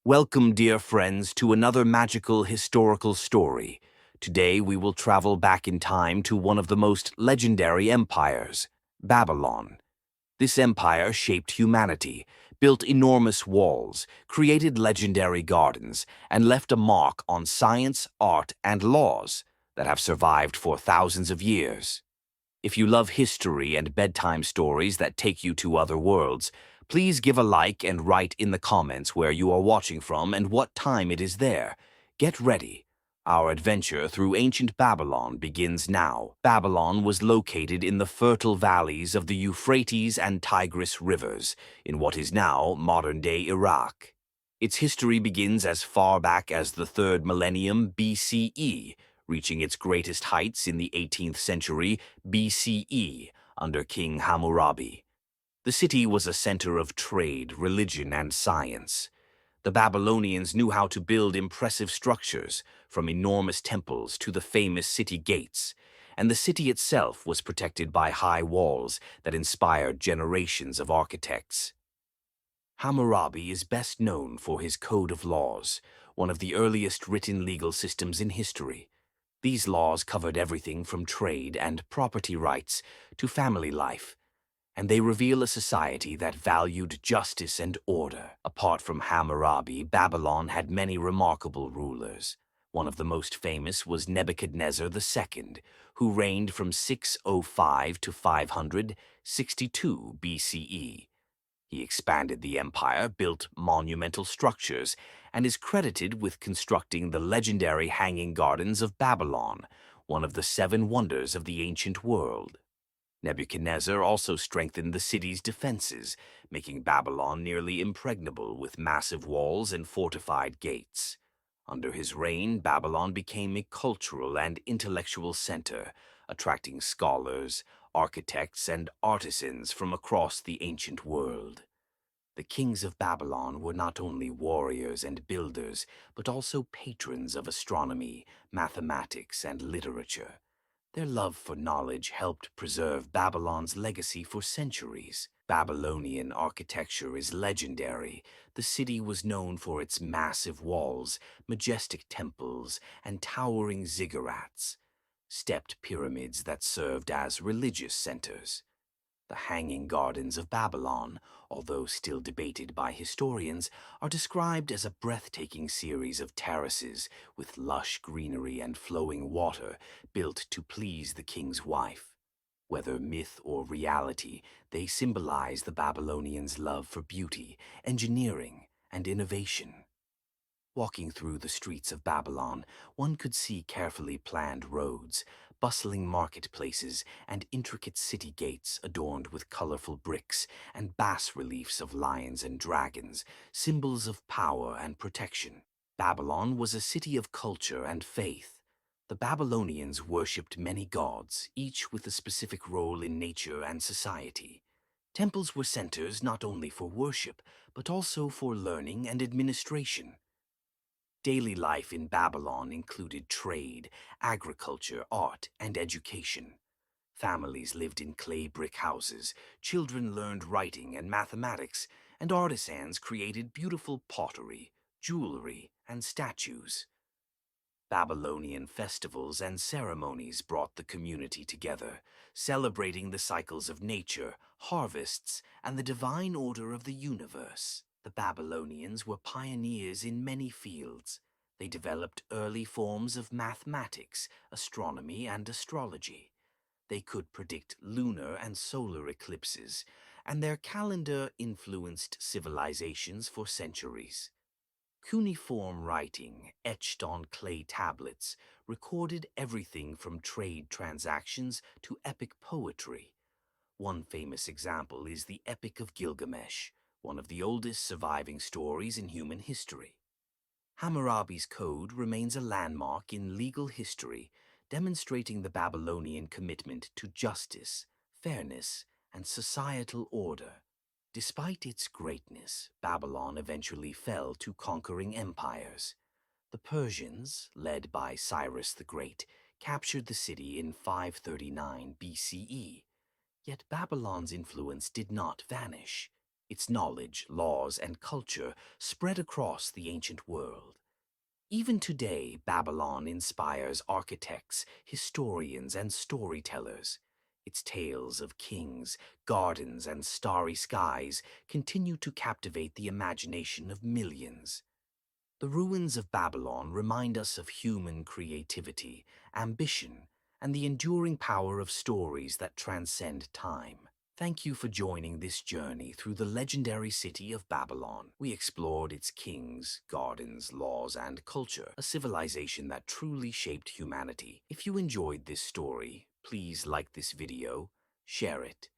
Welcome, dear friends, to another magical historical story. Today we will travel back in time to one of the most legendary empires, Babylon. This empire shaped humanity, built enormous walls, created legendary gardens, and left a mark on science, art, and laws that have survived for thousands of years. If you love history and bedtime stories that take you to other worlds, please give a like and write in the comments where you are watching from and what time it is there. Get ready. Our adventure through ancient Babylon begins now. Babylon was located in the fertile valleys of the Euphrates and Tigris rivers, in what is now modern-day Iraq. Its history begins as far back as the 3rd millennium BCE, reaching its greatest heights in the 18th century BCE under King Hammurabi. The city was a center of trade, religion, and science. The Babylonians knew how to build impressive structures, from enormous temples to the famous city gates, and the city itself was protected by high walls that inspired generations of architects. Hammurabi is best known for his Code of Laws, one of the earliest written legal systems in history. These laws covered everything from trade and property rights to family life, and they reveal a society that valued justice and order. Apart from Hammurabi, Babylon had many remarkable rulers. One of the most famous was Nebuchadnezzar II, who reigned from 605 to 562 BCE. He expanded the empire, built monumental structures, and is credited with constructing the legendary Hanging Gardens of Babylon, one of the 7 wonders of the ancient world. Nebuchadnezzar also strengthened the city's defenses, making Babylon nearly impregnable with massive walls and fortified gates. Under his reign, Babylon became a cultural and intellectual center, attracting scholars, architects, and artisans from across the ancient world. The kings of Babylon were not only warriors and builders, but also patrons of astronomy, mathematics, and literature. Their love for knowledge helped preserve Babylon's legacy for centuries. Babylonian architecture is legendary. The city was known for its massive walls, majestic temples, and towering ziggurats, stepped pyramids that served as religious centers. The Hanging Gardens of Babylon, although still debated by historians, are described as a breathtaking series of terraces with lush greenery and flowing water built to please the king's wife. Whether myth or reality, they symbolize the Babylonians' love for beauty, engineering, and innovation. Walking through the streets of Babylon, one could see carefully planned roads, bustling marketplaces, and intricate city gates adorned with colorful bricks and bas-reliefs of lions and dragons, symbols of power and protection. Babylon was a city of culture and faith. The Babylonians worshipped many gods, each with a specific role in nature and society. Temples were centers not only for worship, but also for learning and administration. Daily life in Babylon included trade, agriculture, art, and education. Families lived in clay brick houses, children learned writing and mathematics, and artisans created beautiful pottery, jewelry, and statues. Babylonian festivals and ceremonies brought the community together, celebrating the cycles of nature, harvests, and the divine order of the universe. The Babylonians were pioneers in many fields. They developed early forms of mathematics, astronomy, and astrology. They could predict lunar and solar eclipses, and their calendar influenced civilizations for centuries. Cuneiform writing, etched on clay tablets, recorded everything from trade transactions to epic poetry. One famous example is the Epic of Gilgamesh, one of the oldest surviving stories in human history. Hammurabi's code remains a landmark in legal history, demonstrating the Babylonian commitment to justice, fairness, and societal order. Despite its greatness, Babylon eventually fell to conquering empires. The Persians, led by Cyrus the Great, captured the city in 539 BCE. Yet Babylon's influence did not vanish. Its knowledge, laws, and culture spread across the ancient world. Even today, Babylon inspires architects, historians, and storytellers. Its tales of kings, gardens, and starry skies continue to captivate the imagination of millions. The ruins of Babylon remind us of human creativity, ambition, and the enduring power of stories that transcend time. Thank you for joining this journey through the legendary city of Babylon. We explored its kings, gardens, laws, and culture, a civilization that truly shaped humanity. If you enjoyed this story, please like this video, share it,